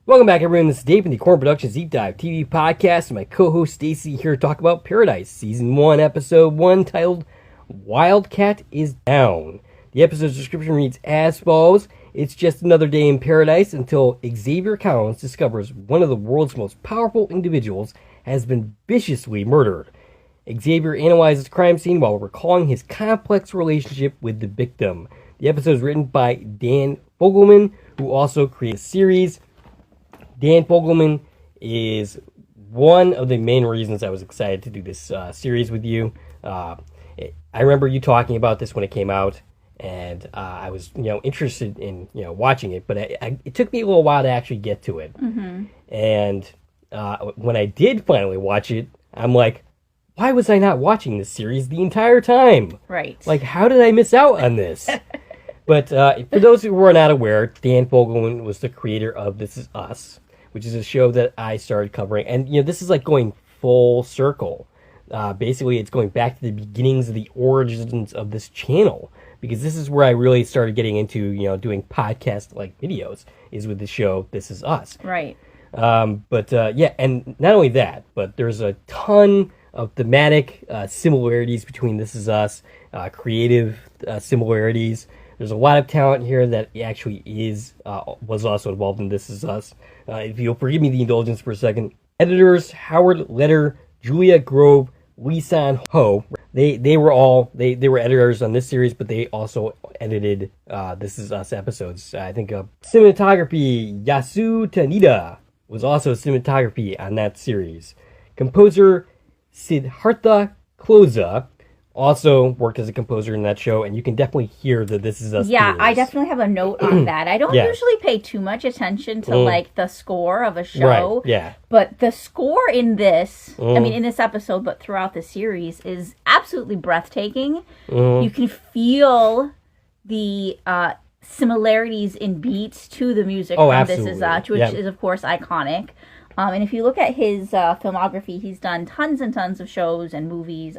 Welcome back, everyone. This is Dave from the Corn Productions Deep Dive TV Podcast, and my co-host Stacie here to talk about Paradise, Season 1, Episode 1, titled Wildcat is Down. The episode's description reads as follows. It's just another day in paradise until Xavier Collins discovers one of the world's most powerful individuals has been viciously murdered. Xavier analyzes the crime scene while recalling his complex relationship with the victim. The episode is written by Dan Fogelman, who also created the series. Dan Fogelman is one of the main reasons I was excited to do this series with you. I remember you talking about this when it came out, and I was, interested in, watching it, but it took me a little while to actually get to it. Mm-hmm. And when I did finally watch it, I'm like, why was I not watching this series the entire time? Right. Like, how did I miss out on this? But for those who are not aware, Dan Fogelman was the creator of This Is Us, which is a show that I started covering. And, this is like going full circle. Basically, it's going back to the beginnings of the origins of this channel, because this is where I really started getting into, doing podcast-like videos, is with the show This Is Us. Right. And not only that, but there's a ton of thematic similarities between This Is Us, creative similarities. There's a lot of talent here that actually was also involved in This Is Us. If you'll forgive me the indulgence for a second. Editors Howard Leder, Julia Grove, Lee San Ho. They were editors on this series, but they also edited This Is Us episodes. I think cinematography, Yasu Tanida was also cinematography on that series. Composer Siddhartha Kloza also worked as a composer in that show, and you can definitely hear that This Is Us. Yeah, I definitely have a note on that. I don't usually pay too much attention to like the score of a show. Right, yeah. But the score in this, in this episode, but throughout the series, is absolutely breathtaking. You can feel the similarities in beats to the music from absolutely. This Is Us, which is, of course, iconic. And if you look at his filmography, he's done tons and tons of shows and movies,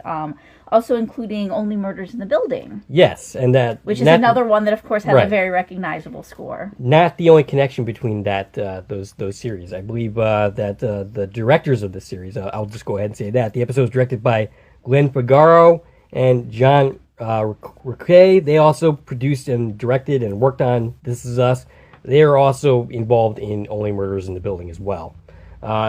also including Only Murders in the Building. Yes, and which is another one that, of course, has a very recognizable score. Not the only connection between those series. I believe that the directors of the series, I'll just go ahead and say that, the episode was directed by Glenn Figaro and John Riquet. They also produced and directed and worked on This Is Us. They are also involved in Only Murders in the Building as well.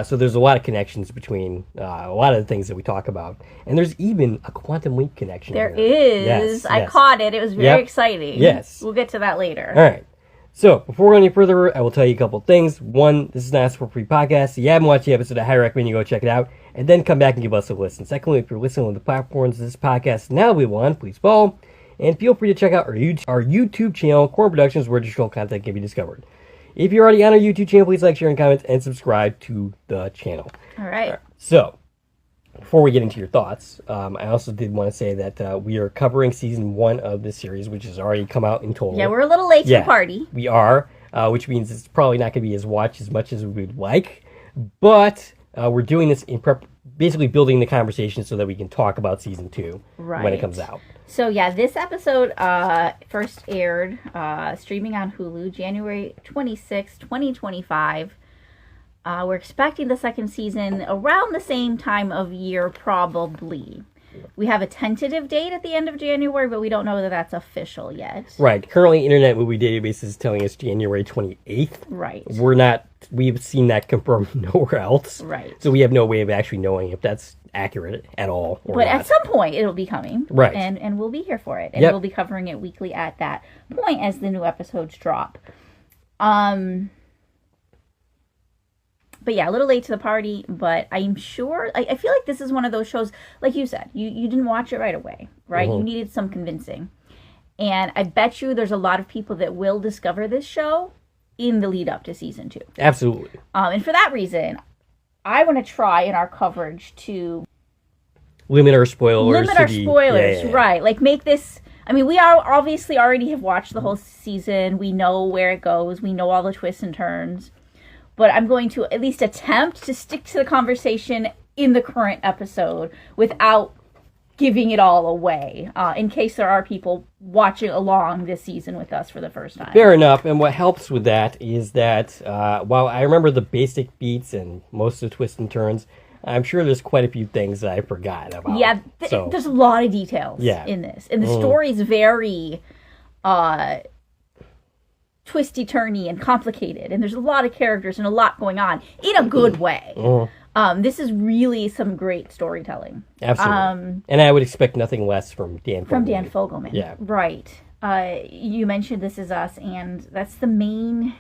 So there's a lot of connections between a lot of the things that we talk about. And there's even a Quantum Leap connection. There is. Yes, I caught it. It was very exciting. Yes. We'll get to that later. All right. So before we go any further, I will tell you a couple of things. One, this is not a support-free podcast. If you haven't watched the episode, I highly recommend you go check it out. And then come back and give us a listen. Secondly, if you're listening on the platforms this podcast now we want, please follow. And feel free to check out our YouTube channel, Corn Productions, where additional content can be discovered. If you're already on our YouTube channel, please like, share, and comment, and subscribe to the channel. All right. So, before we get into your thoughts, I also did want to say that we are covering Season 1 of this series, which has already come out in total. Yeah, we're a little late to the party. We are, which means it's probably not going to be watched as much as we would like. But we're doing this in basically building the conversation so that we can talk about Season 2 when it comes out. So, this episode first aired streaming on Hulu January 26, 2025. We're expecting the second season around the same time of year, probably. We have a tentative date at the end of January, but we don't know that that's official yet. Right. Currently, Internet Movie Database is telling us January 28th. Right. We've seen that confirmed nowhere else. Right. So we have no way of actually knowing if that's accurate at all or But not. at some point, it'll be coming. Right. And we'll be here for it. And we'll be covering it weekly at that point as the new episodes drop. But yeah, a little late to the party, but I'm sure, I feel like this is one of those shows, like you said, you didn't watch it right away, right? You needed some convincing. And I bet you there's a lot of people that will discover this show in the lead up to Season 2. Absolutely. And for that reason, I want to try in our coverage to limit our spoilers. Right. Like make this, we are obviously already have watched the whole season. We know where it goes. We know all the twists and turns. But I'm going to at least attempt to stick to the conversation in the current episode without giving it all away, in case there are people watching along this season with us for the first time. Fair enough. And what helps with that is that while I remember the basic beats and most of the twists and turns, I'm sure there's quite a few things that I forgot about. Yeah, there's a lot of details in this. And the story's very twisty-turny and complicated. And there's a lot of characters and a lot going on in a good way. This is really some great storytelling. Absolutely. And I would expect nothing less from Dan Fogelman. From Dan Fogelman. Yeah. Right. You mentioned This Is Us, and that's the main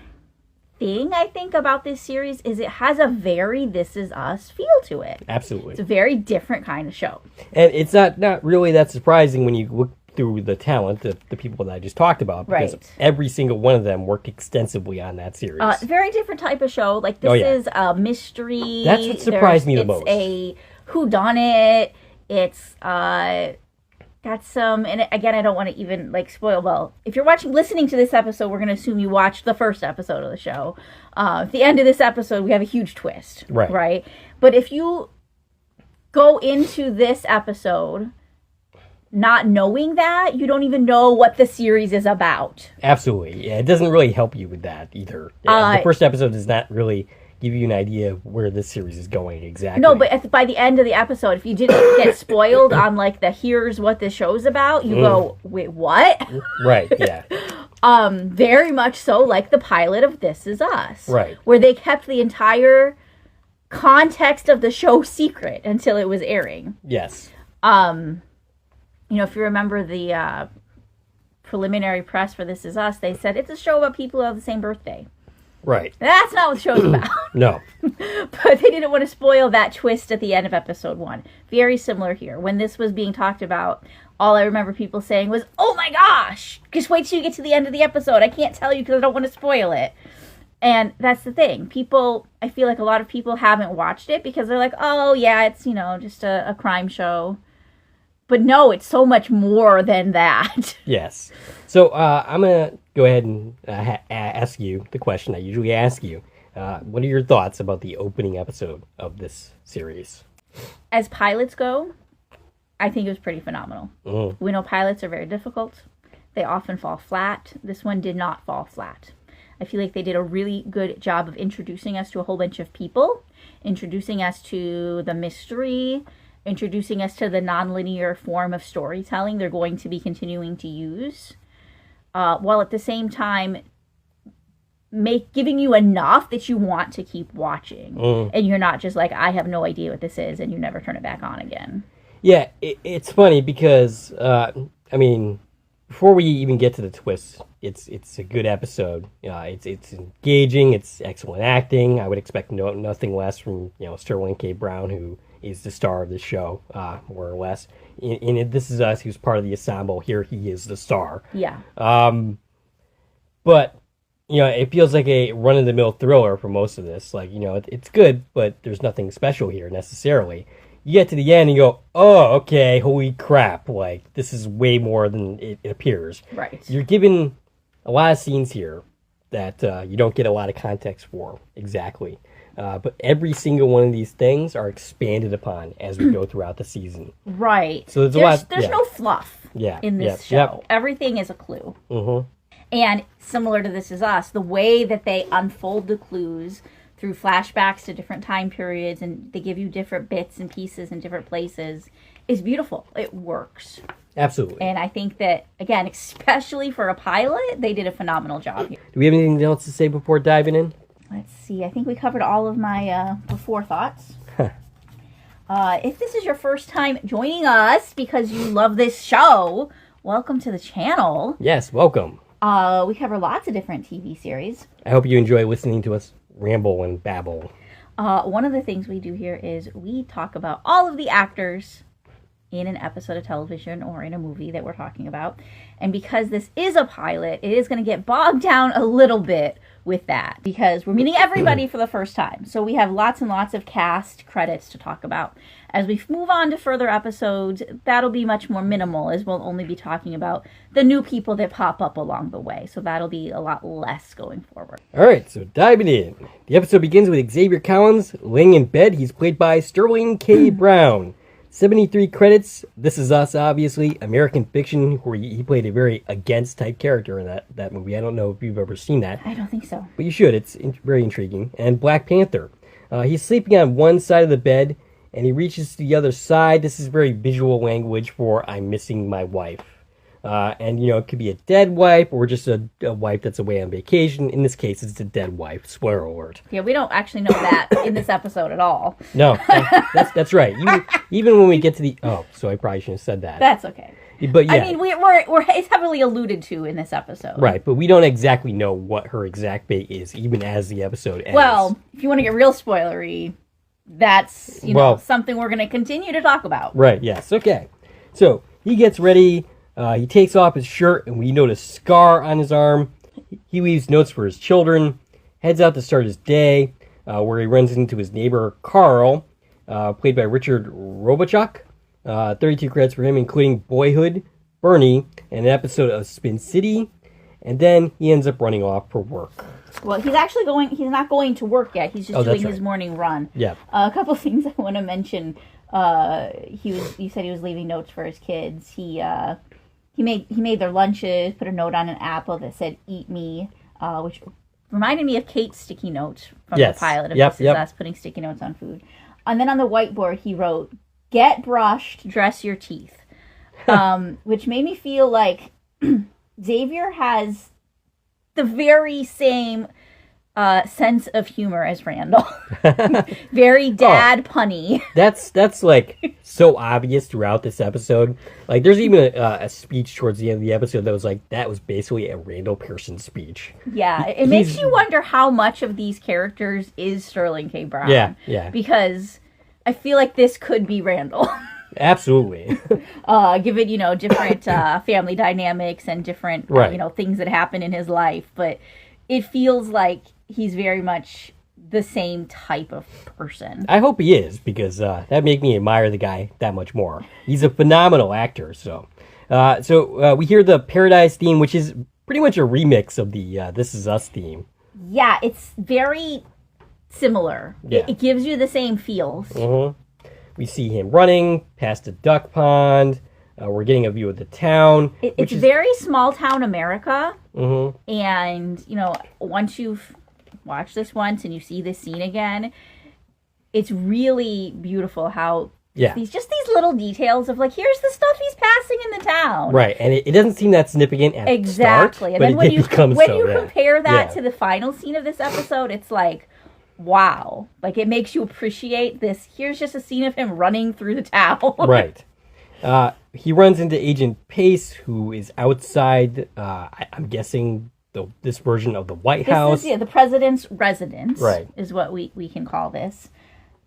thing, I think, about this series, is it has a very This Is Us feel to it. Absolutely. It's a very different kind of show. And it's not really that surprising when you look through the talent, the people that I just talked about, because every single one of them worked extensively on that series. Very different type of show. Like, this is a mystery. That's what surprised me the most. It's a whodunit. It's got some, and again, I don't want to even spoil. Well, if you're listening to this episode, we're going to assume you watched the first episode of the show. At the end of this episode, we have a huge twist, right? But if you go into this episode not knowing that, you don't even know what the series is about. Absolutely, yeah. It doesn't really help you with that either. The first episode does not really give you an idea of where this series is going exactly. No, but by the end of the episode, if you didn't get spoiled on the here's what the show's about, you go, wait, what? Right, yeah. Very much so like the pilot of This Is Us. Right. Where they kept the entire context of the show secret until it was airing. Yes. If you remember the preliminary press for This Is Us, they said it's a show about people who have the same birthday. Right. That's not what the show's about. No. But they didn't want to spoil that twist at the end of episode 1. Very similar here. When this was being talked about, all I remember people saying was, oh my gosh, just wait till you get to the end of the episode. I can't tell you because I don't want to spoil it. And that's the thing. I feel like a lot of people haven't watched it because they're like, oh yeah, it's, just a crime show. But no, it's so much more than that. Yes. So I'm going to go ahead and ask you the question I usually ask you. What are your thoughts about the opening episode of this series? As pilots go, I think it was pretty phenomenal. We know pilots are very difficult. They often fall flat. This one did not fall flat. I feel like they did a really good job of introducing us to a whole bunch of people, introducing us to the mystery, introducing us to the nonlinear form of storytelling they're going to be continuing to use, while at the same time giving you enough that you want to keep watching. And you're not just like, I have no idea what this is, and you never turn it back on again. Yeah, it's funny because, before we even get to the twists, it's a good episode. It's engaging, it's excellent acting. I would expect nothing less from Sterling K. Brown, who is the star of the show, more or less. In This Is Us, he was part of the ensemble. Here he is the star. Yeah. But, it feels like a run-of-the-mill thriller for most of this. It's good, but there's nothing special here, necessarily. You get to the end and you go, oh, okay, holy crap. This is way more than it appears. Right. You're given a lot of scenes here that you don't get a lot of context for, exactly. But every single one of these things are expanded upon as we go throughout the season. Right. So there's no fluff in this show. Yep. Everything is a clue. And similar to This Is Us, the way that they unfold the clues through flashbacks to different time periods, and they give you different bits and pieces in different places, is beautiful. It works. Absolutely. And I think that, again, especially for a pilot, they did a phenomenal job here. Do we have anything else to say before diving in? Let's see. I think we covered all of my before thoughts. If this is your first time joining us because you love this show, welcome to the channel. Yes, welcome. We cover lots of different TV series. I hope you enjoy listening to us ramble and babble. One of the things we do here is we talk about all of the actors in an episode of television or in a movie that we're talking about. And because this is a pilot, it is going to get bogged down a little bit with that because we're meeting everybody for the first time. So we have lots and lots of cast credits to talk about. As we move on to further episodes, that'll be much more minimal, as we'll only be talking about the new people that pop up along the way. So that'll be a lot less going forward. All right, so diving in. The episode begins with Xavier Collins laying in bed. He's played by Sterling K. Brown. 73 credits. This Is Us, obviously. American Fiction, where he played a very against type character in that movie. I don't know if you've ever seen that. I don't think so. But you should. It's very intriguing. And Black Panther. He's sleeping on one side of the bed, and he reaches to the other side. This is very visual language for I'm missing my wife. And, it could be a dead wife or just a wife that's away on vacation. In this case, it's a dead wife. Spoiler alert. Yeah, we don't actually know that in this episode at all. No, that's right. Even when we get to the... Oh, so I probably shouldn't have said that. That's okay. But yeah. I mean, it's heavily alluded to in this episode. Right, but we don't exactly know what her exact fate is, even as the episode ends. Well, if you want to get real spoilery, that's, something we're going to continue to talk about. Right, yes, okay. So, he gets ready... he takes off his shirt, and we notice a scar on his arm. He leaves notes for his children, heads out to start his day, where he runs into his neighbor, Carl, played by Richard Robichuk. 32 credits for him, including Boyhood, Bernie, and an episode of Spin City. And then he ends up running off for work. Well, he's not going to work yet. He's just doing his morning run. Yeah. A couple of things I want to mention. You said he was leaving notes for his kids. He made their lunches, put a note on an apple that said "Eat me," which reminded me of Kate's sticky notes from the pilot of This Is Us, putting sticky notes on food. And then on the whiteboard, he wrote, "Get brushed, dress your teeth," which made me feel like Xavier has the very same sense of humor as Randall. Very dad punny. That's like so obvious throughout this episode. Like there's even a speech towards the end of the episode that was like, that was basically a Randall Pearson speech. Yeah, it makes you wonder how much of these characters is Sterling K. Brown. Yeah. Because I feel like this could be Randall. Absolutely. Given, different family dynamics and different, things that happen in his life. But it feels like he's very much the same type of person. I hope he is, because that make me admire the guy that much more. He's a phenomenal actor. So we hear the Paradise theme, which is pretty much a remix of the This Is Us theme. Yeah, it's very similar. Yeah. It gives you the same feels. Mm-hmm. We see him running past a duck pond. We're getting a view of the town. It's very small town America. Mm-hmm. And, once you've watched this once and you see this scene again, it's really beautiful how these little details of, like, here's the stuff he's passing in the town. Right, and it doesn't seem that significant at the start, and but then when you so, compare that to the final scene of this episode, it's like, wow. Like, it makes you appreciate this. Here's just a scene of him running through the town. Right. He runs into Agent Pace, who is outside, I'm guessing, this version of the White House. The president's residence, right, is what we can call this.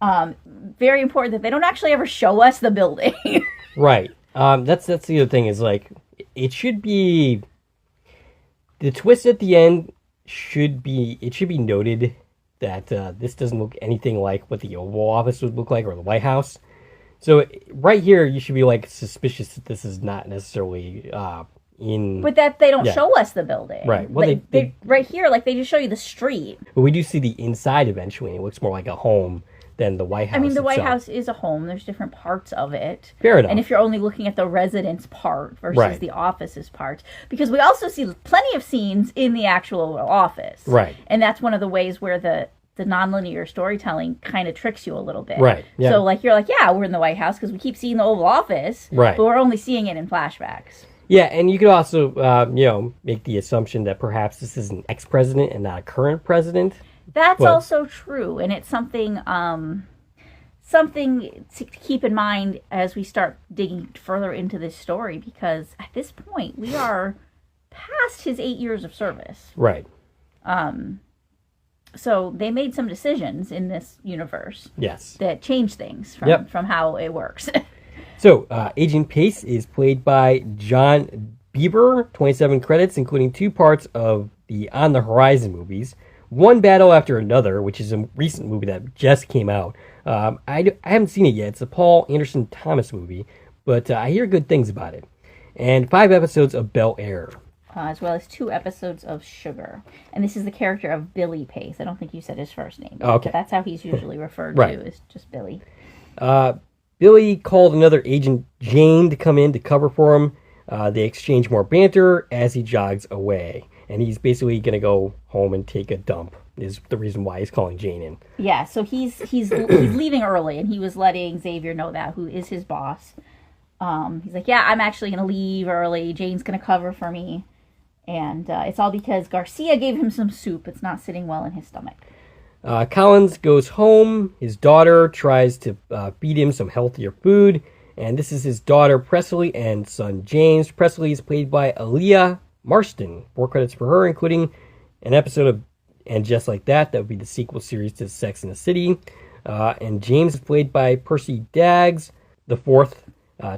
Very important that they don't actually ever show us the building. Right. That's the other thing, is like, it should be, the twist at the end should be noted that this doesn't look anything like what the Oval Office would look like, or the White House. So right here, you should be like suspicious that this is not necessarily in. But that they don't show us the building, right? Well, they right here, like, they just show you the street. But we do see the inside eventually. And it looks more like a home than the White House. I mean, the White itself. House is a home. There's different parts of it. Fair enough. And if you're only looking at the residence part versus the office's part, because we also see plenty of scenes in the actual office, right? And that's one of the ways where the nonlinear storytelling kind of tricks you a little bit. Right. Yeah. So, like, you're like, yeah, we're in the White House because we keep seeing the Oval Office. Right. But we're only seeing it in flashbacks. Yeah, and you could also, make the assumption that perhaps this is an ex-president and not a current president. That's also true, and it's something to keep in mind as we start digging further into this story, because at this point we are past his 8 years of service. Right. So they made some decisions in this universe. Yes. That change things from how it works. So, Agent Pace is played by John Bieber, 27 credits, including 2 parts of the On the Horizon movies, One Battle After Another, which is a recent movie that just came out. I haven't seen it yet. It's a Paul Anderson Thomas movie, but I hear good things about it. And 5 episodes of Bel Air. As well as 2 episodes of Sugar. And this is the character of Billy Pace. I don't think you said his first name. Oh, okay. But that's how he's usually referred to, is just Billy. Billy called another agent, Jane, to come in to cover for him. They exchange more banter as he jogs away. And he's basically going to go home and take a dump, is the reason why he's calling Jane in. Yeah, so he's leaving early, and he was letting Xavier know that, who is his boss. He's like, yeah, I'm actually going to leave early. Jane's going to cover for me. And it's all because Garcia gave him some soup. It's not sitting well in his stomach. Collins goes home. His daughter tries to feed him some healthier food. And this is his daughter, Presley, and son, James. Presley is played by Aaliyah Marston. 4 credits for her, including an episode of And Just Like That. That would be the sequel series to Sex and the City. And James is played by Percy Daggs, the 4th.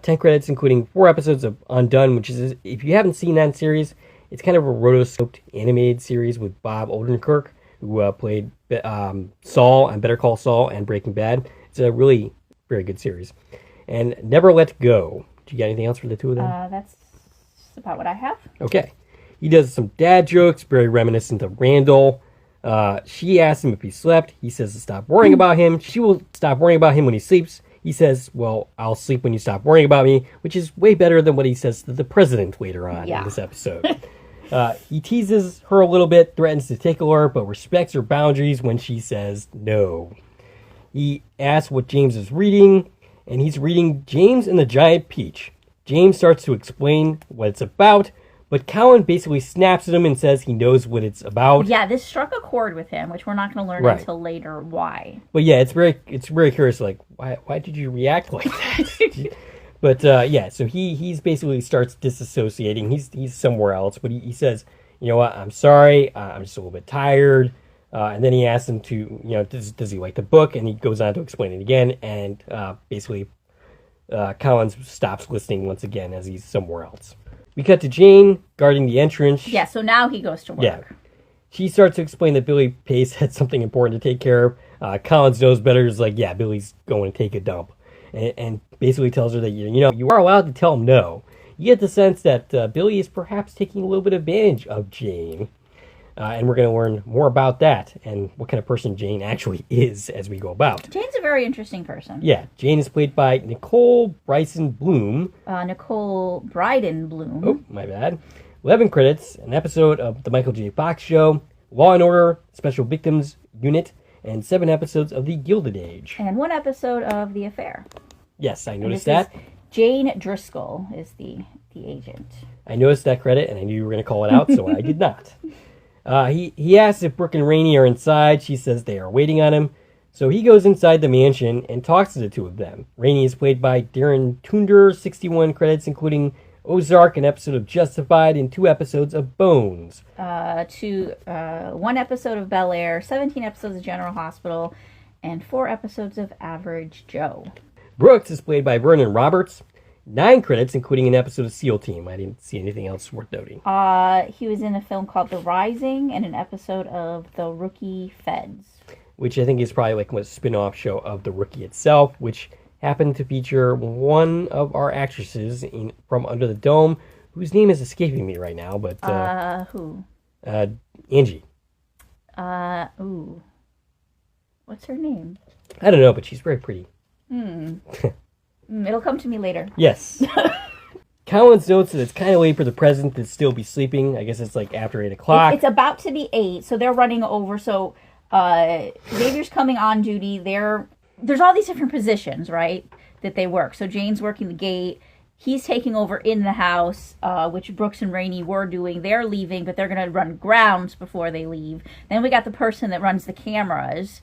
10 credits, including 4 episodes of Undone, which is, if you haven't seen that series, it's kind of a rotoscoped animated series with Bob Odenkirk, who played Saul on Better Call Saul and Breaking Bad. It's a really very good series. And Never Let Go. Do you got anything else for the two of them? That's about what I have. Okay. He does some dad jokes, very reminiscent of Randall. She asks him if he slept. He says to stop worrying about him. She will stop worrying about him when he sleeps. He says, well, I'll sleep when you stop worrying about me, which is way better than what he says to the president later on in this episode. He teases her a little bit, threatens to tickle her, but respects her boundaries when she says no. He asks what James is reading, and he's reading James and the Giant Peach. James starts to explain what it's about, but Cowan basically snaps at him and says he knows what it's about. Yeah, this struck a chord with him, which we're not going to learn until later why. But yeah, it's very curious, like, why did you react like that? But so he basically starts disassociating. He's somewhere else, but he says, you know what, I'm sorry, I'm just a little bit tired. And then he asks him to, does he like the book? And he goes on to explain it again, and basically Collins stops listening once again as he's somewhere else. We cut to Jane guarding the entrance. Yeah, so now he goes to work. Yeah. She starts to explain that Billy Pace had something important to take care of. Collins knows better. He's like, yeah, Billy's going to take a dump. And basically tells her that, you are allowed to tell him no. You get the sense that Billy is perhaps taking a little bit of advantage of Jane. And we're going to learn more about that and what kind of person Jane actually is as we go about. Jane's a very interesting person. Yeah, Jane is played by Nicole Bryson Bloom. Nicole Bryden Bloom. Oh, my bad. 11 credits, an episode of The Michael J. Fox Show, Law & Order, Special Victims Unit, and 7 episodes of The Gilded Age. And 1 episode of The Affair. Yes, I noticed that. Jane Driscoll is the agent. I noticed that credit, and I knew you were going to call it out, so I did not. He asks if Brooke and Rainey are inside. She says they are waiting on him. So he goes inside the mansion and talks to the two of them. Rainey is played by Darren Tunder, 61 credits, including Ozark, an episode of Justified, and 2 episodes of Bones. 1 episode of Bel Air, 17 episodes of General Hospital, and 4 episodes of Average Joe. Brooks is played by Vernon Roberts. 9 credits, including an episode of SEAL Team. I didn't see anything else worth noting. He was in a film called The Rising and an episode of The Rookie Feds. Which I think is probably like a spin-off show of The Rookie itself, which happened to feature one of our actresses from Under the Dome, whose name is escaping me right now, but... who? Angie. Ooh. What's her name? I don't know, but she's very pretty. It'll come to me later. Yes. Collins notes that it's kind of late for the president to still be sleeping. I guess it's like after 8 o'clock. It's about to be 8, so they're running over. So Xavier's coming on duty. There's all these different positions, right, that they work. So Jane's working the gate. He's taking over in the house, which Brooks and Rainey were doing. They're leaving, but they're going to run grounds before they leave. Then we got the person that runs the cameras.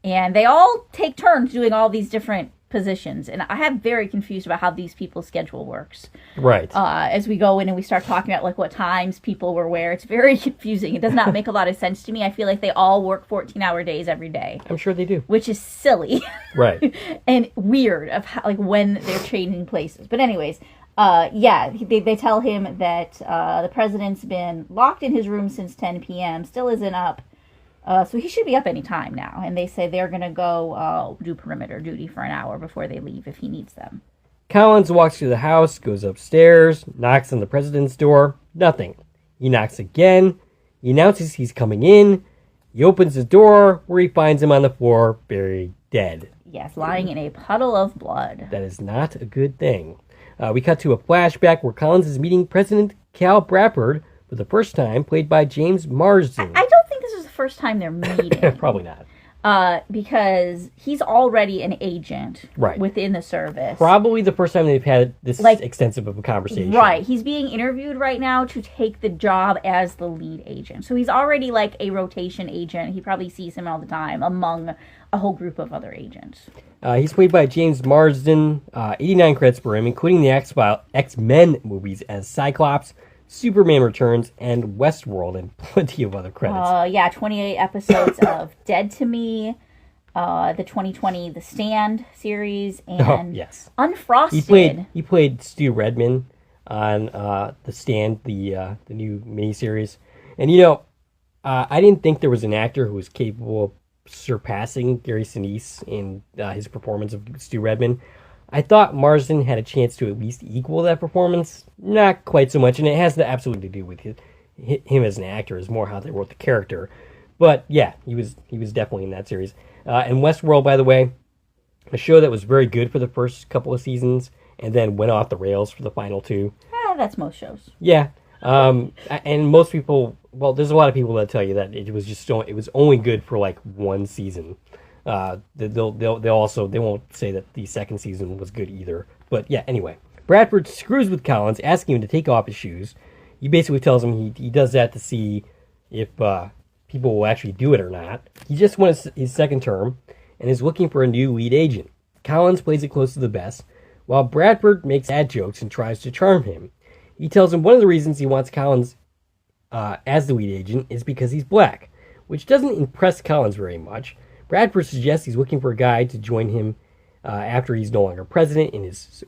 And they all take turns doing all these different positions, and I am very confused about how these people's schedule works. Right. As we go in and we start talking about like what times people were where, it's very confusing. It does not make a lot of sense to me. I feel like they all work 14-hour days every day. I'm sure they do. Which is silly. Right. And weird of how, like when they're changing places. But anyways, they tell him that the president's been locked in his room since 10 p.m., still isn't up. So he should be up any time now. And they say they're going to go do perimeter duty for an hour before they leave if he needs them. Collins walks through the house, goes upstairs, knocks on the president's door. Nothing. He knocks again. He announces he's coming in. He opens the door where he finds him on the floor, buried dead. Yes, lying in a puddle of blood. That is not a good thing. We cut to a flashback where Collins is meeting President Cal Bradford for the first time, played by James Marsden. I don't think this is the first time they're meeting. Probably not. Because he's already an agent within the service. Probably the first time they've had this extensive of a conversation. Right. He's being interviewed right now to take the job as the lead agent. So he's already like a rotation agent. He probably sees him all the time among a whole group of other agents. He's played by James Marsden. 89 credits for him, including the X-Men movies as Cyclops, Superman Returns, and Westworld, and plenty of other credits. 28 episodes of Dead to Me, the 2020 The Stand series, and Unfrosted. He played Stu Redman on The Stand, the new miniseries. And I didn't think there was an actor who was capable of surpassing Gary Sinise in his performance of Stu Redman. I thought Marsden had a chance to at least equal that performance. Not quite so much, and it has absolutely to do with him as an actor. It's more how they wrote the character. But yeah, he was definitely in that series. And Westworld, by the way, a show that was very good for the first couple of seasons, and then went off the rails for the final two. That's most shows. Yeah, and most people. Well, there's a lot of people that tell you that it was only good for like one season. They won't say that the second season was good either. But yeah, anyway. Bradford screws with Collins, asking him to take off his shoes. He basically tells him he does that to see if people will actually do it or not. He just won his second term and is looking for a new lead agent. Collins plays it close to the vest, while Bradford makes bad jokes and tries to charm him. He tells him one of the reasons he wants Collins as the lead agent is because he's black, which doesn't impress Collins very much. Bradford suggests he's looking for a guy to join him after he's no longer president in his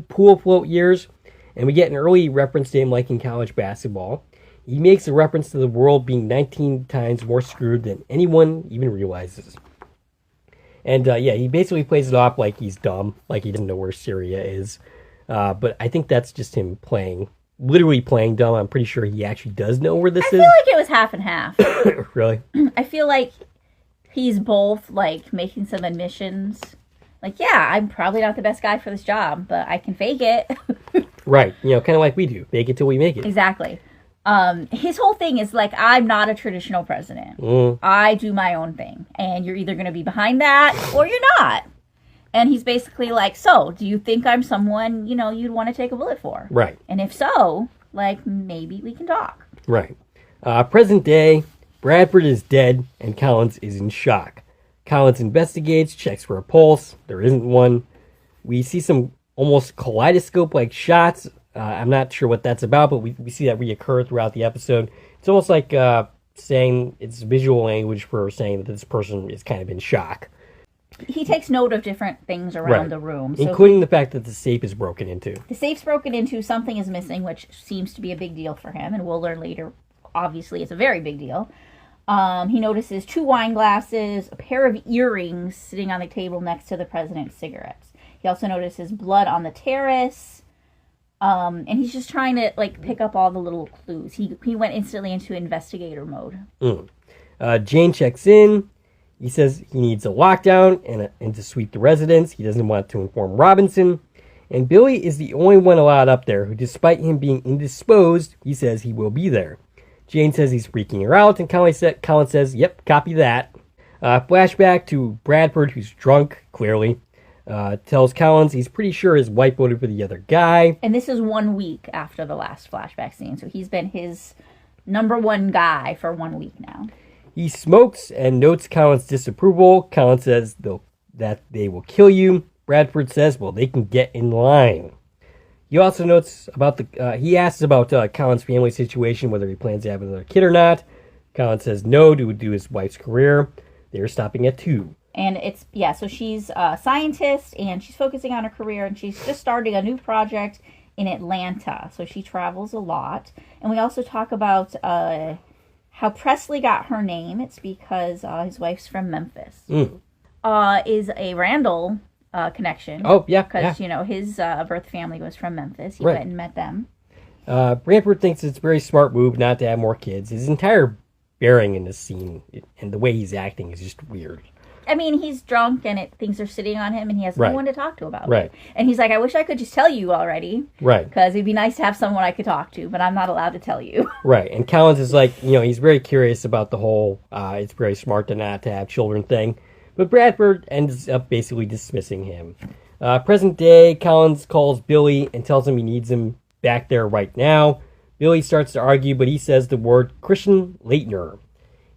pool float years, and we get an early reference to him liking college basketball. He makes a reference to the world being 19 times more screwed than anyone even realizes. And he basically plays it off like he's dumb, like he doesn't know where Syria is. But I think that's just him literally playing dumb. I'm pretty sure he actually does know where this is. I feel like it was half and half. Really? I feel like he's both, like, making some admissions. Like, yeah, I'm probably not the best guy for this job, but I can fake it. Right. Kind of like we do. Fake it till we make it. Exactly. His whole thing is, like, I'm not a traditional president. I do my own thing. And you're either going to be behind that or you're not. And he's basically like, so, do you think I'm someone, you'd want to take a bullet for? Right. And if so, like, maybe we can talk. Right. Present day, Bradford is dead, and Collins is in shock. Collins investigates, checks for a pulse. There isn't one. We see some almost kaleidoscope-like shots. I'm not sure what that's about, but we see that reoccur throughout the episode. It's almost like saying it's visual language for saying that this person is kind of in shock. He takes note of different things around the room. So including the fact that the safe is broken into. The safe's broken into, something is missing, which seems to be a big deal for him, and we'll learn later, obviously, it's a very big deal. He notices 2 wine glasses, a pair of earrings sitting on the table next to the president's cigarettes. He also notices blood on the terrace, and he's just trying to, like, pick up all the little clues. He went instantly into investigator mode. Jane checks in. He says he needs a lockdown and to sweep the residence. He doesn't want to inform Robinson. And Billy is the only one allowed up there who, despite him being indisposed, he says he will be there. Jane says he's freaking her out, and Colin says, yep, copy that. Flashback to Bradford, who's drunk, clearly. Tells Collins he's pretty sure his wife voted for the other guy. And this is 1 week after the last flashback scene, so he's been his number one guy for 1 week now. He smokes and notes Collins' disapproval. Collins says that they will kill you. Bradford says, well, they can get in line. He also notes about he asks about Collins' family situation, whether he plans to have another kid or not. Collins says no to do his wife's career. They're stopping at 2. And so she's a scientist, and she's focusing on her career, and she's just starting a new project in Atlanta. So she travels a lot. And we also talk about how Presley got her name. It's because his wife's from Memphis. Is a Randall connection. Oh, yeah. Because, his birth family was from Memphis. He went and met them. Bradford thinks it's a very smart move not to have more kids. His entire bearing in this scene and the way he's acting is just weird. I mean, he's drunk and things are sitting on him and he has no one to talk to about right. it. And he's like, I wish I could just tell you already. Right. Because it'd be nice to have someone I could talk to, but I'm not allowed to tell you. Right. And Collins is like, he's very curious about the whole, it's very smart to not to have children thing. But Bradford ends up basically dismissing him. Present day, Collins calls Billy and tells him he needs him back there right now. Billy starts to argue, but he says the word Christian Leitner.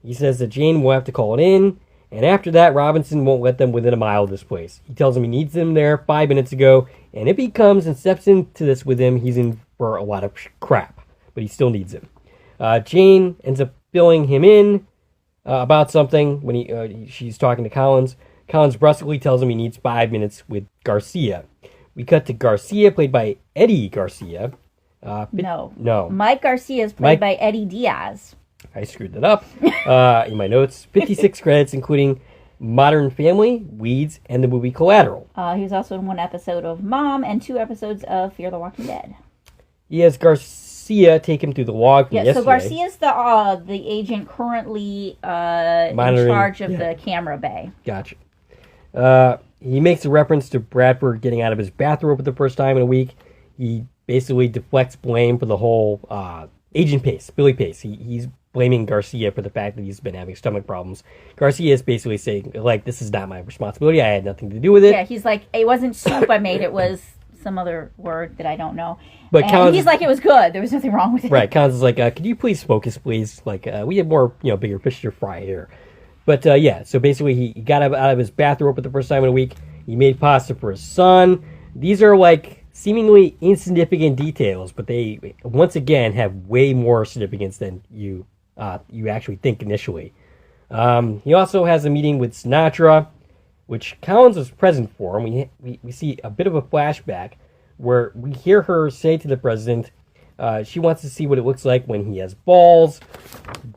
He says that Jane will have to call it in, and after that, Robinson won't let them within a mile of this place. He tells him he needs them there 5 minutes ago, and if he comes and steps into this with him, he's in for a lot of crap, but he still needs him. Jane ends up filling him in about something when she's talking to Collins. Collins brusquely tells him he needs 5 minutes with Garcia. We cut to Garcia, played by Eddie Garcia. No. Mike Garcia is played by Eddie Diaz. I screwed that up in my notes. 56 credits, including Modern Family, Weeds, and the movie Collateral. He was also in 1 episode of Mom and 2 episodes of Fear the Walking Dead. He has Garcia take him through the log from yesterday. So Garcia's the agent currently in charge of the camera bay. Gotcha. He makes a reference to Bradford getting out of his bathrobe for the first time in a week. He basically deflects blame for the whole Agent Pace, Billy Pace. He's blaming Garcia for the fact that he's been having stomach problems. Garcia is basically saying, like, this is not my responsibility. I had nothing to do with it. Yeah, he's like, it wasn't soup I made. It was some other word that I don't know. But Collins, he's like, it was good. There was nothing wrong with it. Right. Collins is like, could you please focus, please? Like, we have more, bigger fish to fry here. But, so basically he got out of his bathrobe for the first time in a week. He made pasta for his son. These are, like, seemingly insignificant details, but they, once again, have way more significance than you actually think initially. He also has a meeting with Sinatra, which Collins was present for, and we see a bit of a flashback where we hear her say to the president she wants to see what it looks like when he has balls,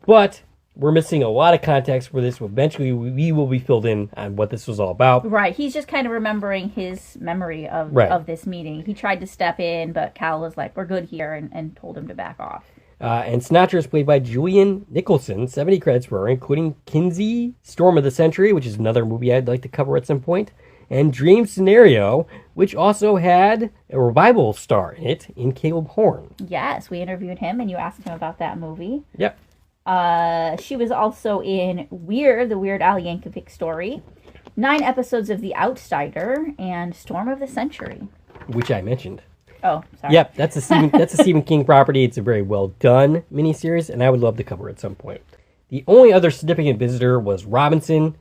but we're missing a lot of context for this. Eventually, we will be filled in on what this was all about. Right. He's just kind of remembering his memory of this meeting. He tried to step in, but Cal was like, we're good here, and told him to back off. And Sinatra is played by Julian Nicholson, 70 credits for her, including Kinsey, Storm of the Century, which is another movie I'd like to cover at some point, and Dream Scenario, which also had a revival star in it, in Caleb Horn. Yes, we interviewed him, and you asked him about that movie. Yep. She was also in the Weird Al Yankovic story, 9 episodes of The Outsider, and Storm of the Century. Which I mentioned. Oh, sorry. Yep, that's a Stephen King property. It's a very well done miniseries, and I would love to cover it at some point. The only other significant visitor was Robinson,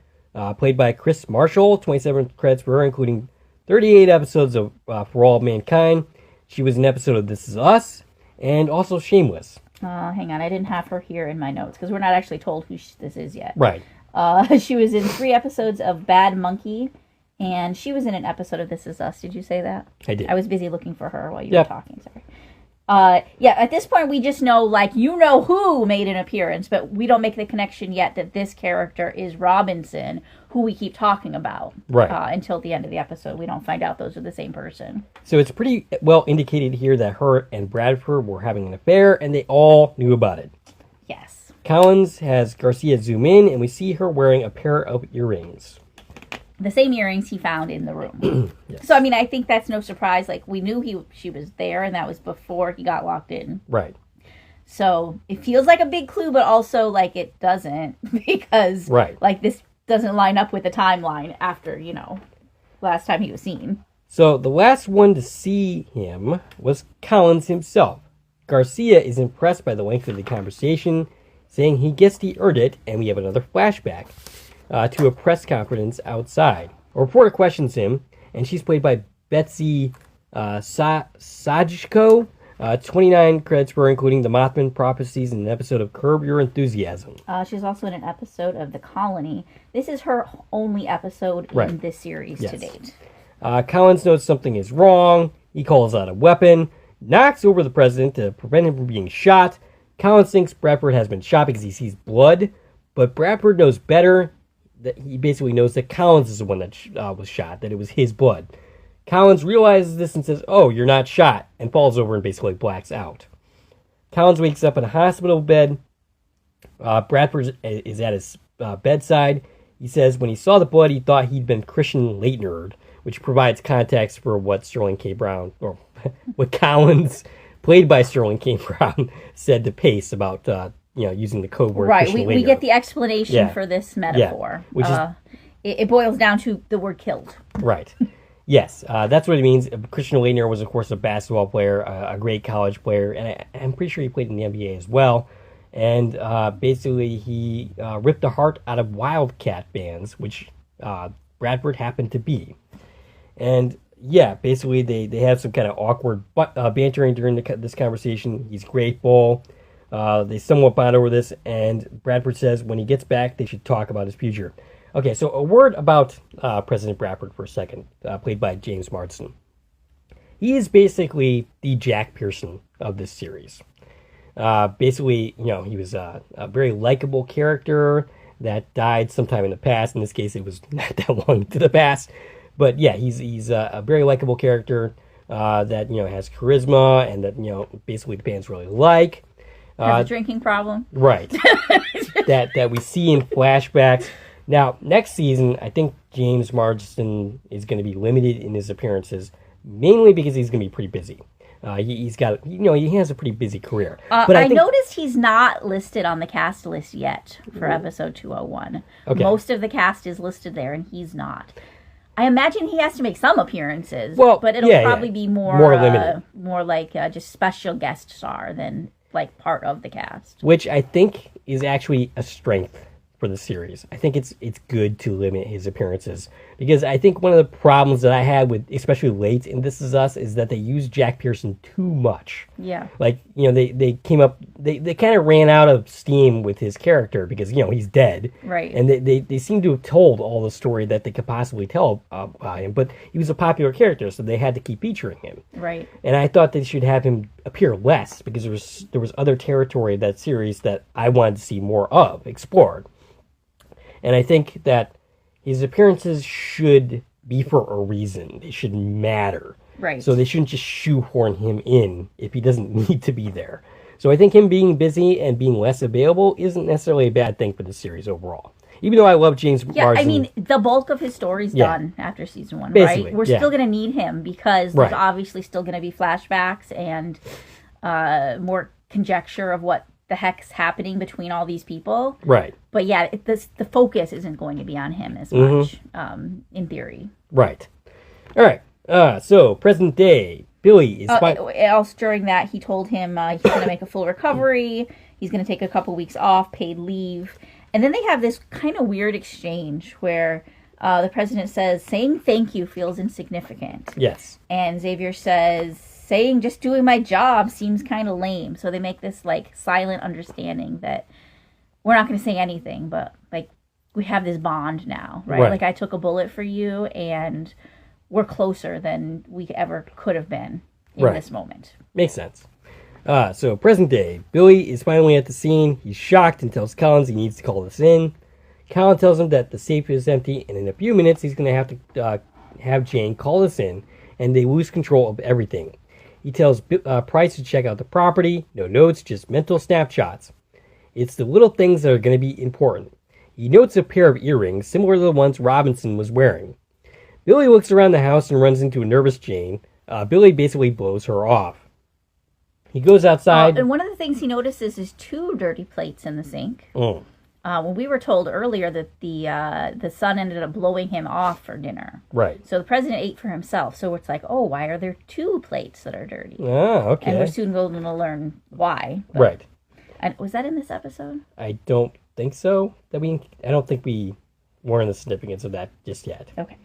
played by Chris Marshall, 27 credits for her, including 38 episodes of For All Mankind. She was in an episode of This Is Us, and also Shameless. Hang on, I didn't have her here in my notes, because we're not actually told who this is yet. Right. She was in 3 episodes of Bad Monkey, and she was in an episode of This Is Us. Did you say that? I did. I was busy looking for her while you were talking. Sorry. At this point, we just know, who made an appearance, but we don't make the connection yet that this character is Robinson, who we keep talking about. Right. Until the end of the episode. We don't find out those are the same person. So it's pretty well indicated here that her and Bradford were having an affair, and they all knew about it. Yes. Collins has Garcia zoom in, and we see her wearing a pair of earrings. The same earrings he found in the room. Yes. So, I mean, I think that's no surprise. Like, we knew she was there, and that was before he got locked in. Right. So, it feels like a big clue, but also, it doesn't. Because, this doesn't line up with the timeline after, last time he was seen. So, the last one to see him was Collins himself. Garcia is impressed by the length of the conversation, saying he guessed he earned it, and we have another flashback. To a press conference outside. A reporter questions him, and she's played by Betsy Sajko. 29 credits for her, including The Mothman Prophecies and an episode of Curb Your Enthusiasm. She's also in an episode of The Colony. This is her only episode in this series to date. Collins knows something is wrong. He calls out a weapon, knocks over the president to prevent him from being shot. Collins thinks Bradford has been shot because he sees blood, but Bradford knows better. That he basically knows that Collins is the one that was shot, that it was his blood. Collins realizes this and says, "Oh, you're not shot," and falls over and basically blacks out. Collins wakes up in a hospital bed. Bradford is at his bedside. He says when he saw the blood, he thought he'd been Christian Leitner, which provides context for what Sterling K. Brown, or what Collins, played by Sterling K. Brown, said to Pace about using the code word Right, Christian we get the explanation for this metaphor. Yeah. Which is, it boils down to the word killed. Right. Yes, that's what it means. Christian Leitner was, of course, a basketball player, a great college player, and I'm pretty sure he played in the NBA as well. And basically, he ripped the heart out of Wildcat bands, which Bradford happened to be. And yeah, basically, they had some kind of awkward bantering during this conversation. He's grateful. They somewhat bond over this, and Bradford says when he gets back, they should talk about his future. Okay, so a word about President Bradford for a second, played by James Marsden. He is basically the Jack Pearson of this series. Basically, he was a very likable character that died sometime in the past. In this case, it was not that long to the past. But yeah, he's a very likable character that, has charisma and that, basically the fans really like. Has a drinking problem. Right. that we see in flashbacks. Now, next season, I think James Marsden is going to be limited in his appearances, mainly because he's going to be pretty busy. He's got, he has a pretty busy career. But I noticed he's not listed on the cast list yet for episode 201. Okay. Most of the cast is listed there, and he's not. I imagine he has to make some appearances, but it'll probably be more limited, more like just special guest star than like part of the cast. Which I think is actually a strength for the series. I think it's good to limit his appearances, because I think one of the problems that I had with, especially late in This Is Us, is that they used Jack Pearson too much. Yeah. Like, they came up, they kind of ran out of steam with his character because, he's dead. Right. And they seem to have told all the story that they could possibly tell about him, but he was a popular character, so they had to keep featuring him. Right. And I thought they should have him appear less, because there was other territory of that series that I wanted to see more of, explored. And I think that his appearances should be for a reason. They should matter. Right. So they shouldn't just shoehorn him in if he doesn't need to be there. So I think him being busy and being less available isn't necessarily a bad thing for the series overall. Even though I love James Marsden. I mean, the bulk of his story's done after season 1, right? We're still going to need him because there's obviously still going to be flashbacks and more conjecture of what the heck's happening between all these people. Right. But yeah, the focus isn't going to be on him as much, in theory. Right. All right. So, present day, Billy is... else during that, he told him he's going to make a full recovery, he's going to take a couple weeks off, paid leave. And then they have this kind of weird exchange where the president says, saying thank you feels insignificant. Yes. And Xavier says, saying just doing my job seems kind of lame. So they make this like silent understanding that we're not going to say anything, but like we have this bond now, right? Like I took a bullet for you and we're closer than we ever could have been in this moment. Makes sense. So present day, Billy is finally at the scene. He's shocked and tells Collins he needs to call this in. Collins tells him that the safe is empty, and in a few minutes he's going to have to have Jane call this in, and they lose control of everything. He tells Price to check out the property. No notes, just mental snapshots. It's the little things that are going to be important. He notes a pair of earrings similar to the ones Robinson was wearing. Billy looks around the house and runs into a nervous Jane. Billy basically blows her off. He goes outside. And one of the things he notices is 2 dirty plates in the sink. When we were told earlier that the son ended up blowing him off for dinner. Right. So the president ate for himself. So it's like, why are there 2 plates that are dirty? Ah, okay. And we're soon going to learn why. Right. And was that in this episode? I don't think so. I don't think we learned the significance of that just yet. Okay.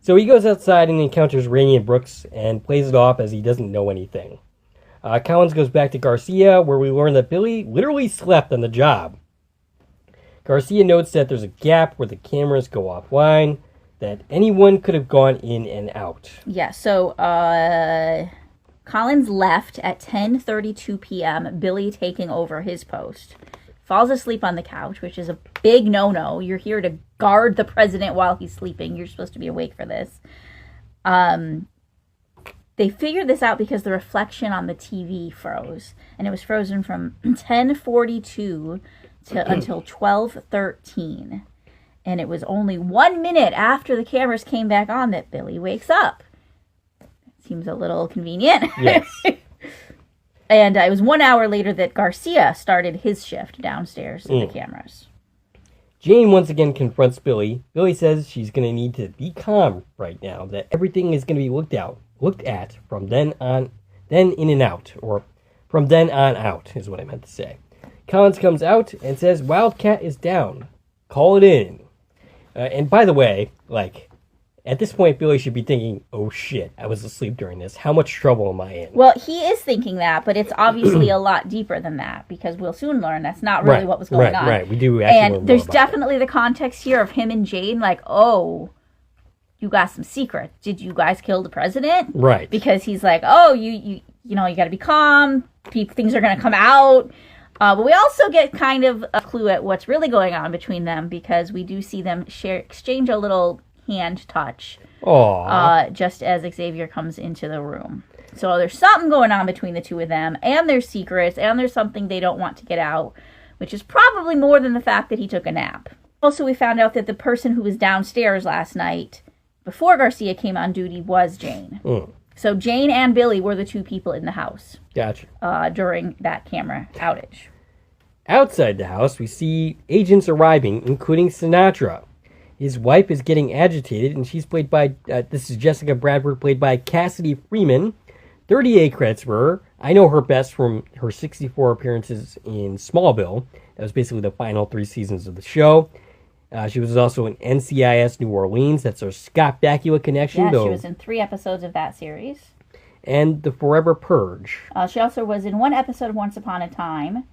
So he goes outside and encounters Rainey and Brooks and plays it off as he doesn't know anything. Collins goes back to Garcia, where we learn that Billy literally slept on the job. Garcia notes that there's a gap where the cameras go offline, that anyone could have gone in and out. Yeah, so Collins left at 10:32 p.m., Billy taking over his post. Falls asleep on the couch, which is a big no-no. You're here to guard the president while he's sleeping. You're supposed to be awake for this. They figured this out because the reflection on the TV froze. And it was frozen from 10:42 to until 12:13. And it was only 1 minute after the cameras came back on that Billy wakes up. Seems a little convenient. Yes. And it was 1 hour later that Garcia started his shift downstairs at the cameras. Jane once again confronts Billy. Billy says she's going to need to be calm right now, that everything is going to be looked at from then in and out, or from then on out, is what I meant to say. Collins comes out and says Wildcat is down. Call it in. And by the way, at this point, Billy should be thinking, oh shit, I was asleep during this. How much trouble am I in? Well, he is thinking that, but it's obviously a lot deeper than that, because we'll soon learn that's not really what was going on. Right, we do actually And there's definitely the context here of him and Jane, oh, you got some secrets. Did you guys kill the president? Right. Because he's like, oh, you got to be calm. Things are going to come out. But we also get kind of a clue at what's really going on between them, because we do see them exchange a little hand touch just as Xavier comes into the room. So there's something going on between the two of them, and there's secrets, and there's something they don't want to get out, which is probably more than the fact that he took a nap. Also, we found out that the person who was downstairs last night, before Garcia came on duty, was Jane. So Jane and Billy were the two people in the house. Gotcha. During that camera outage. Outside the house, we see agents arriving, including Sinatra. His wife is getting agitated, and she's played by, this is Jessica Bradford, played by Cassidy Freeman. 38 credits for her. I know her best from her 64 appearances in Smallville. That was basically the final 3 seasons of the show. She was also in NCIS New Orleans. That's our Scott Bakula connection. Yeah, she was in 3 episodes of that series. And The Forever Purge. She also was in 1 episode of Once Upon a Time.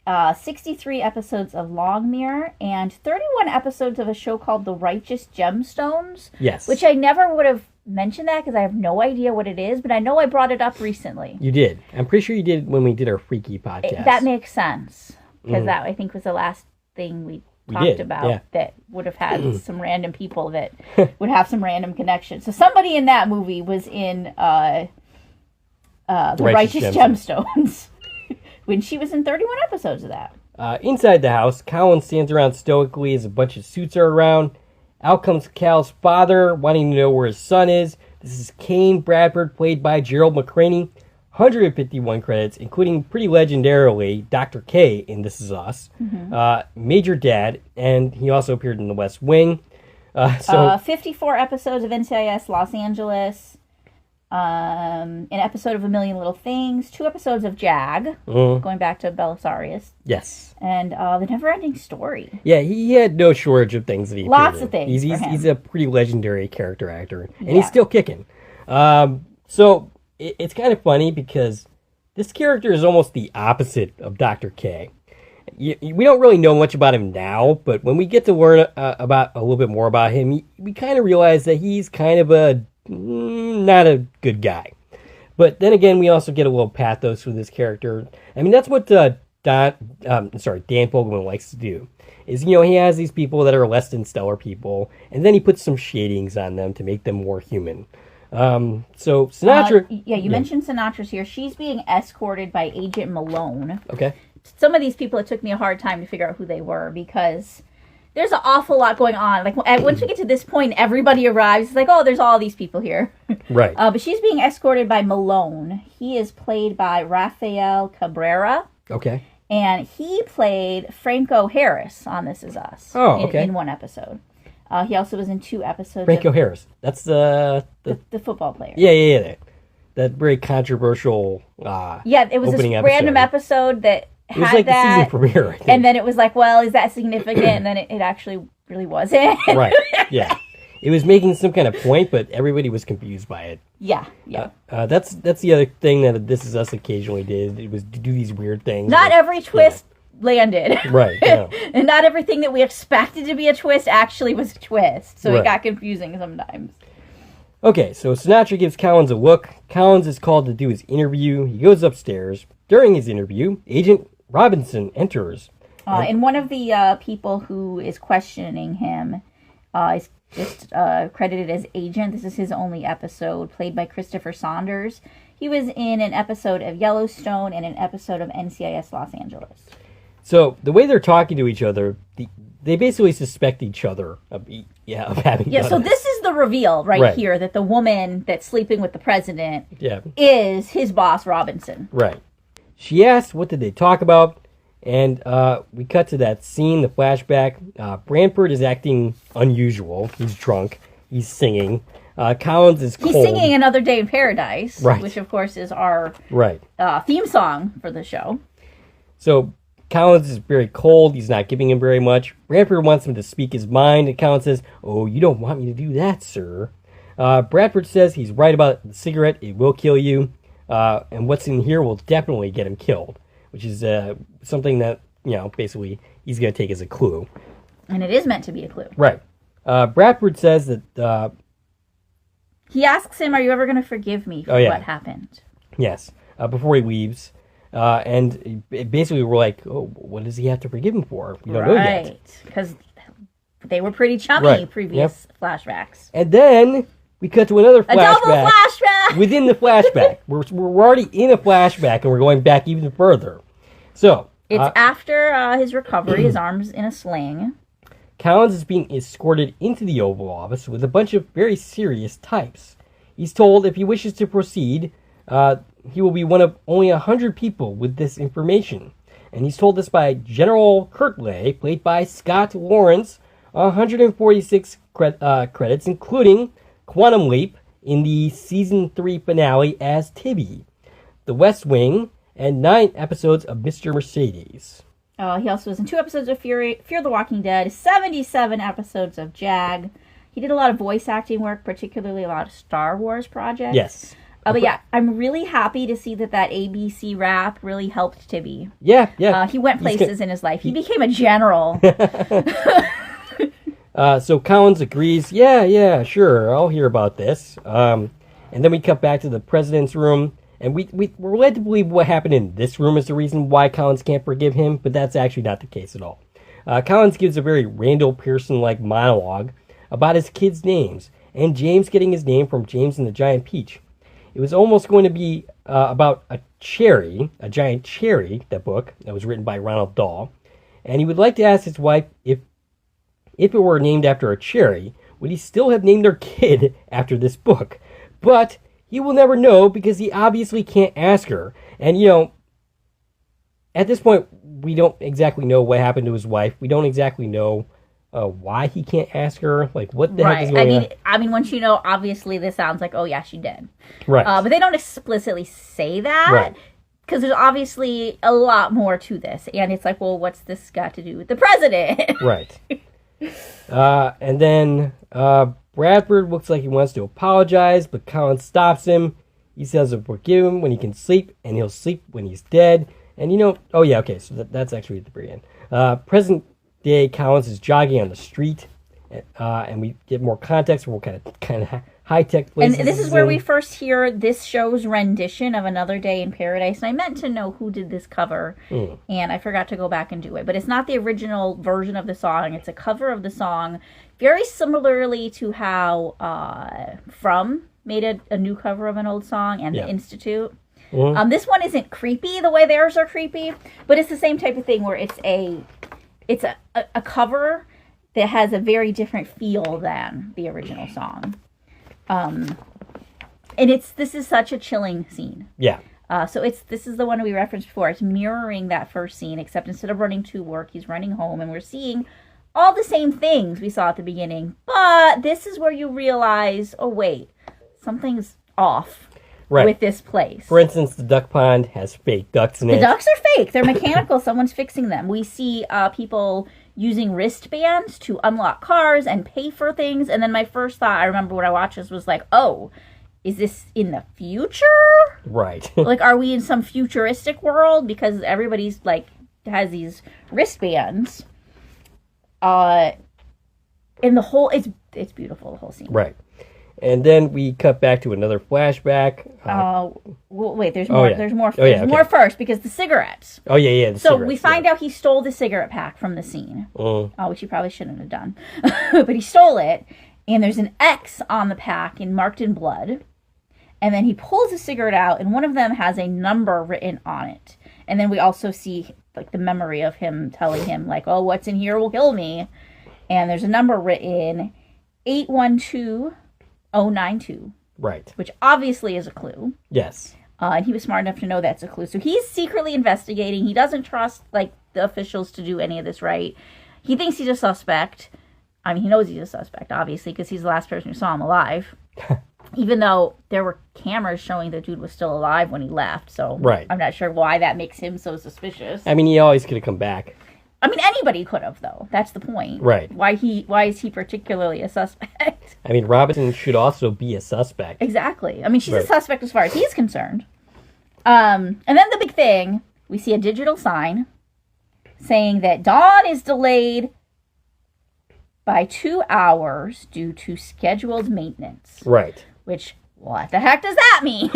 63 episodes of Long Mirror, and 31 episodes of a show called The Righteous Gemstones. Yes. Which I never would have mentioned that because I have no idea what it is, but I know I brought it up recently. You did. I'm pretty sure you did when we did our Freaky podcast. That makes sense, because that, I think, was the last thing we talked about that would have had some random people that would have some random connections. So somebody in that movie was in The Righteous Gemstones. When she was in 31 episodes of that. Inside the house, Colin stands around stoically as a bunch of suits are around. Out comes Cal's father, wanting to know where his son is. This is Kane Bradford, played by Gerald McCraney. 151 credits, including pretty legendarily Dr. K in This Is Us. Major Dad, and he also appeared in The West Wing. 54 episodes of NCIS Los Angeles. An episode of A Million Little Things, 2 episodes of Jag, going back to Belisarius. Yes. And The Never-Ending Story. Yeah, he had no shortage of things that he Lots of things. He's a pretty legendary character actor, and he's still kicking. So it's kind of funny because this character is almost the opposite of Dr. K. We don't really know much about him now, but when we get to learn about a little bit more about him, we kind of realize that he's kind of not a good guy. But then again, we also get a little pathos with this character. I mean, that's what Dan Fogelman likes to do. Is, he has these people that are less than stellar people, and then he puts some shadings on them to make them more human. So Sinatra... you mentioned Sinatra's here. She's being escorted by Agent Malone. Okay. Some of these people, it took me a hard time to figure out who they were, because there's an awful lot going on. Like, once we get to this point, everybody arrives. It's like, oh, there's all these people here. Right. But she's being escorted by Malone. He is played by Rafael Cabrera. Okay. And he played Franco Harris on This Is Us. Oh, okay. In 1 episode. He also was in 2 episodes. Franco Harris. That's the football player. Yeah. That very controversial it was this episode. Random episode that it was like that, the season premiere, I think. And then it was like, well, is that significant? And then it actually really wasn't. Right, yeah. It was making some kind of point, but everybody was confused by it. Yeah. That's the other thing that This Is Us occasionally did. It was to do these weird things. Not every twist landed. Right, yeah. And not everything that we expected to be a twist actually was a twist. So it got confusing sometimes. Okay, so Sinatra gives Collins a look. Collins is called to do his interview. He goes upstairs. During his interview, Agent Robinson enters. And one of the people who is questioning him is just credited as Agent. This is his only episode, played by Christopher Saunders. He was in an episode of Yellowstone and an episode of NCIS Los Angeles. So the way they're talking to each other, they basically suspect each other of having done so this. this is the reveal right here, that the woman that's sleeping with the president is his boss, Robinson. Right. She asks, what did they talk about? And we cut to that scene, the flashback. Branford is acting unusual. He's drunk. He's singing. Collins is cold. He's singing Another Day in Paradise, which, of course, is our theme song for the show. So Collins is very cold. He's not giving him very much. Branford wants him to speak his mind, and Collins says, "Oh, you don't want me to do that, sir." Bradford says he's right about the cigarette. It will kill you. And what's in here will definitely get him killed, which is something that, basically he's going to take as a clue. And it is meant to be a clue. Right. Bradford says that... he asks him, are you ever going to forgive me for what happened? Yes. Before he leaves. And basically we're like, oh, what does he have to forgive him for? We don't know yet. Right. Because they were pretty chummy previous flashbacks. And then we cut to another flashback. A double flashback! Within the flashback. we're already in a flashback and we're going back even further. So... it's after his recovery, his arm's in a sling. Collins is being escorted into the Oval Office with a bunch of very serious types. He's told if he wishes to proceed, he will be one of only 100 people with this information. And he's told this by General Kirtley, played by Scott Lawrence, 146 credits, including Quantum Leap in the Season 3 finale as Tibby, The West Wing, and 9 episodes of Mr. Mercedes. He also was in 2 episodes of Fear the Walking Dead, 77 episodes of Jag. He did a lot of voice acting work, particularly a lot of Star Wars projects. Yes. But yeah, I'm really happy to see that ABC rap really helped Tibby. Yeah. He went places in his life. He became a general. So Collins agrees, yeah, sure, I'll hear about this. And then we cut back to the president's room, and we're led to believe what happened in this room is the reason why Collins can't forgive him, but that's actually not the case at all. Collins gives a very Randall Pearson-like monologue about his kids' names, and James getting his name from James and the Giant Peach. It was almost going to be about a giant cherry, that book, that was written by Ronald Dahl, and he would like to ask his wife if it were named after a cherry, would he still have named their kid after this book? But he will never know because he obviously can't ask her. And, at this point, we don't exactly know what happened to his wife. We don't exactly know why he can't ask her. Like, what the heck is going on? I mean, once you know, obviously this sounds like, oh, yeah, she did. Right. But they don't explicitly say that. Right. Because there's obviously a lot more to this. And it's like, well, what's this got to do with the president? Right. And then Bradford looks like he wants to apologize, but Collins stops him. He says he'll forgive him when he can sleep, and he'll sleep when he's dead. And so that's actually at the very end. Present day Collins is jogging on the street, and we get more context for what kind of high-tech places. And this is where we first hear this show's rendition of Another Day in Paradise. And I meant to know who did this cover, and I forgot to go back and do it. But it's not the original version of the song. It's a cover of the song, very similarly to how From made a new cover of an old song, and The Institute. Mm-hmm. This one isn't creepy the way theirs are creepy, but it's the same type of thing where it's a cover that has a very different feel than the original song. And this is such a chilling scene. Yeah. So this is the one we referenced before. It's mirroring that first scene, except instead of running to work, he's running home, and we're seeing all the same things we saw at the beginning. But this is where you realize, oh wait, something's off with this place. For instance, the duck pond has fake ducks in it. The ducks are fake. They're mechanical. Someone's fixing them. We see people using wristbands to unlock cars and pay for things. And then my first thought, I remember when I watched this, was like, oh, is this in the future? Right. Like, are we in some futuristic world? Because everybody's, like, has these wristbands. And the whole, it's beautiful, the whole scene. Right. And then we cut back to another flashback. Wait, there's more. There's more. There's more first, because the cigarettes. Oh yeah. So we find out he stole the cigarette pack from the scene. Which he probably shouldn't have done, but he stole it. And there's an X on the pack marked in blood. And then he pulls a cigarette out, and one of them has a number written on it. And then we also see like the memory of him telling him like, oh, what's in here will kill me. And there's a number written 812092. Right. Which obviously is a clue. Yes. And he was smart enough to know that's a clue. So he's secretly investigating. He doesn't trust like the officials to do any of this right. He thinks he's a suspect. I mean, he knows he's a suspect, obviously, because he's the last person who saw him alive. Even though there were cameras showing the dude was still alive when he left. So right. I'm not sure why that makes him so suspicious. I mean, he always could have come back. I mean, anybody could have, though. That's the point. Right. Why is he particularly a suspect? I mean, Robinson should also be a suspect. Exactly. I mean, she's a suspect as far as he's concerned. And then the big thing, we see a digital sign saying that Dawn is delayed by 2 hours due to scheduled maintenance. Right. Which, what the heck does that mean?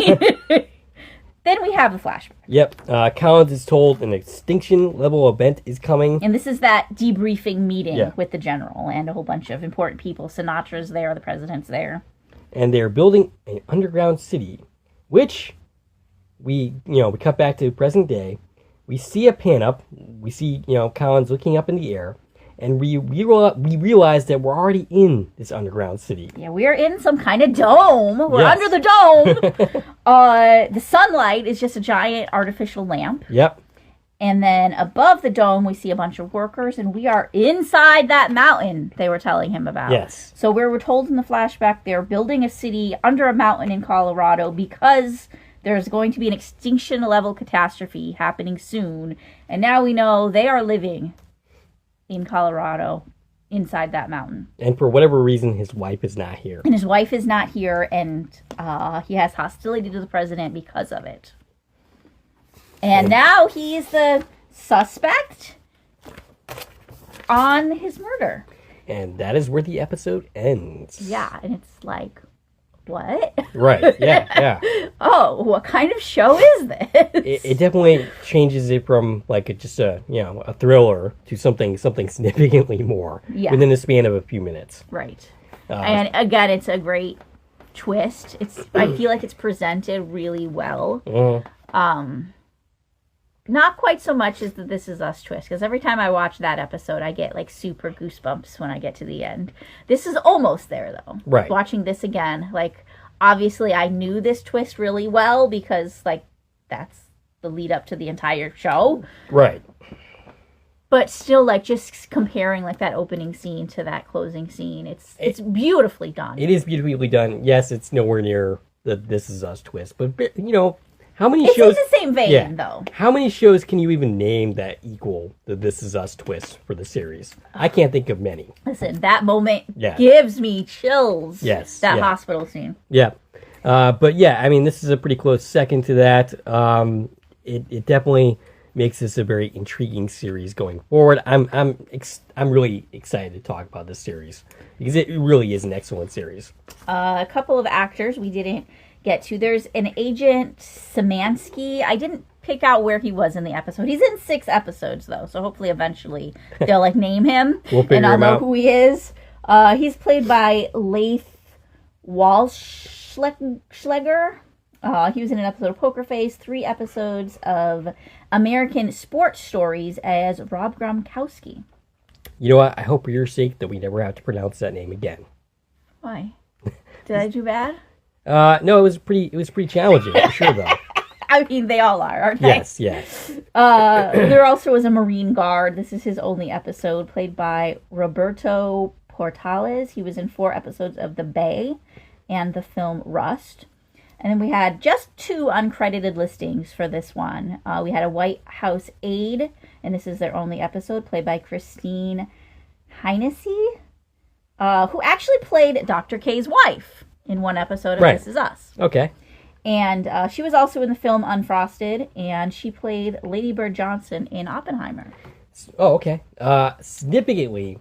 Then we have the flashback. Yep. Collins is told an extinction-level event is coming. And this is that debriefing meeting with the general and a whole bunch of important people. Sinatra's there, the president's there. And they're building an underground city, which we cut back to present day. We see a pan up. We see, Collins looking up in the air. And we realize that we're already in this underground city. Yeah, we're in some kind of dome. We're under the dome. The sunlight is just a giant artificial lamp. Yep. And then above the dome, we see a bunch of workers, and we are inside that mountain they were telling him about. Yes. So we were told in the flashback they're building a city under a mountain in Colorado because there's going to be an extinction-level catastrophe happening soon. And now we know they are living in Colorado, inside that mountain. And for whatever reason, his wife is not here. And his wife is not here, and he has hostility to the president because of it. And now he's the suspect on his murder. And that is where the episode ends. Yeah, and it's like, what? Right, yeah. Oh, what kind of show is this? It definitely changes it from like just a thriller to something significantly more within the span of a few minutes. Right. And again, it's a great twist. I feel like it's presented really well. Not quite so much as the This Is Us twist, because every time I watch that episode, I get like super goosebumps when I get to the end. This is almost there, though. Right. Watching this again, like, obviously I knew this twist really well because, like, that's the lead up to the entire show. Right. But still, like, just comparing, like, that opening scene to that closing scene, it's beautifully done. It is beautifully done. Yes, it's nowhere near the This Is Us twist, but, how many shows... It's in the same vein, though. How many shows can you even name that equal the This Is Us twist for the series? I can't think of many. Listen, that moment gives me chills. Yes. That hospital scene. Yeah. But yeah, I mean, this is a pretty close second to that. It definitely makes this a very intriguing series going forward. I'm really excited to talk about this series because it really is an excellent series. A couple of actors we didn't get to. There's an Agent Szymanski. I didn't pick out where he was in the episode. He's in 6 episodes, though, so hopefully eventually they'll, like, name him, and I'll know who he is. He's played by Leif Walschläger. He was in an episode of Poker Face, 3 episodes of American Sports Stories as Rob Gronkowski. You know what? I hope for your sake that we never have to pronounce that name again. Why? Did I do bad? No, it was pretty challenging, for sure, though. I mean, they all are, aren't they? Yes. There also was a Marine guard. This is his only episode, played by Roberto Portales. He was in 4 episodes of The Bay and the film Rust. And then we had just 2 uncredited listings for this one. We had a White House aide, and this is their only episode, played by Christine Heinesse, who actually played Dr. K's wife in 1 episode of This Is Us. Okay. And she was also in the film Unfrosted, and she played Lady Bird Johnson in Oppenheimer. Oh, okay. Significantly,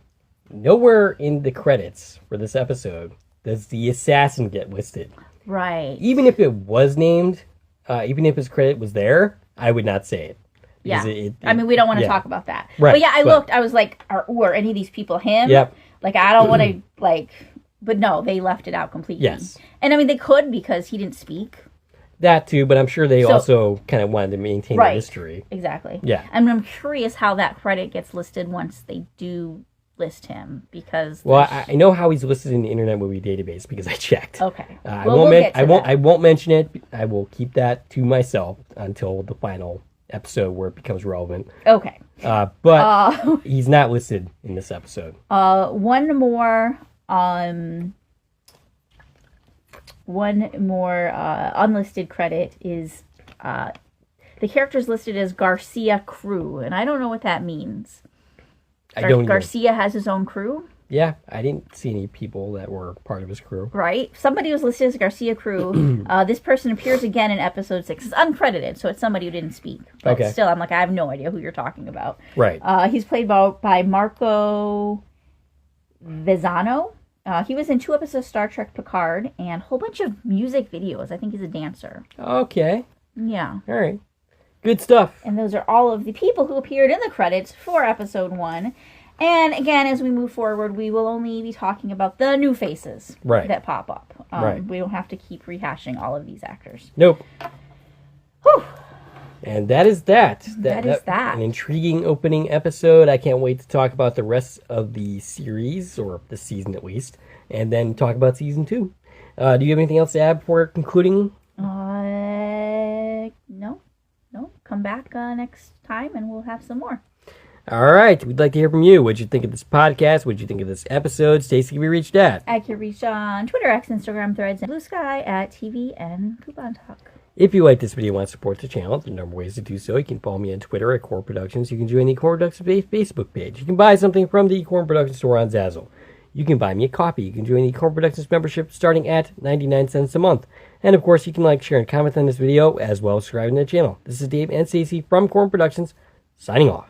nowhere in the credits for this episode does the assassin get listed. Right. Even if it was named, even if his credit was there, I would not say it. Yeah. I mean, we don't want to talk about that. Right. But yeah, I looked. I was like, are any of these people him? Yep. Like, I don't want to, like... But no, they left it out completely. Yes. And I mean, they could because he didn't speak. That too, but I'm sure they So- also kind of wanted to maintain the Right. mystery. Exactly. Yeah. And I'm curious how that credit gets listed once they do list him, because Well, I know how he's listed in the Internet Movie Database because I checked. okay. We'll I won't mention it. I will keep that to myself until the final episode where it becomes relevant. Okay. But he's not listed in this episode. One more unlisted credit is the character's listed as Garcia Crew, and I don't know what that means. I don't either. Garcia has his own crew? Yeah, I didn't see any people that were part of his crew. Right. Somebody was listed as Garcia Crew. This person appears again in episode 6. It's uncredited, so it's somebody who didn't speak. But Okay. still, I'm like, I have no idea who you're talking about. Right. He's played by Marco Vezano. He was in 2 episodes of Star Trek Picard and a whole bunch of music videos. I think he's a dancer. Okay. Yeah. All right. Good stuff. And those are all of the people who appeared in the credits for episode 1. And again, as we move forward, we will only be talking about the new faces Right. that pop up. Right. We don't have to keep rehashing all of these actors. Nope. Whew. And that is that. That is that. An intriguing opening episode. I can't wait to talk about the rest of the series, or the season at least, and then talk about season 2. Do you have anything else to add before concluding? No. Come back next time and we'll have some more. All right. We'd like to hear from you. What'd you think of this podcast? What'd you think of this episode? Stacie can be reached at. I can reach on Twitter, X, Instagram, Threads, and Blue Sky at TV and Coupon Talk. If you like this video and want to support the channel, there are a number of ways to do so. You can follow me on Twitter at Core Productions. You can join the Core Productions Facebook page. You can buy something from the Core Productions store on Zazzle. You can buy me a copy. You can join the Core Productions membership starting at 99 cents a month. And of course, you can like, share, and comment on this video, as well as subscribe to the channel. This is Dave and Stacie from Core Productions, signing off.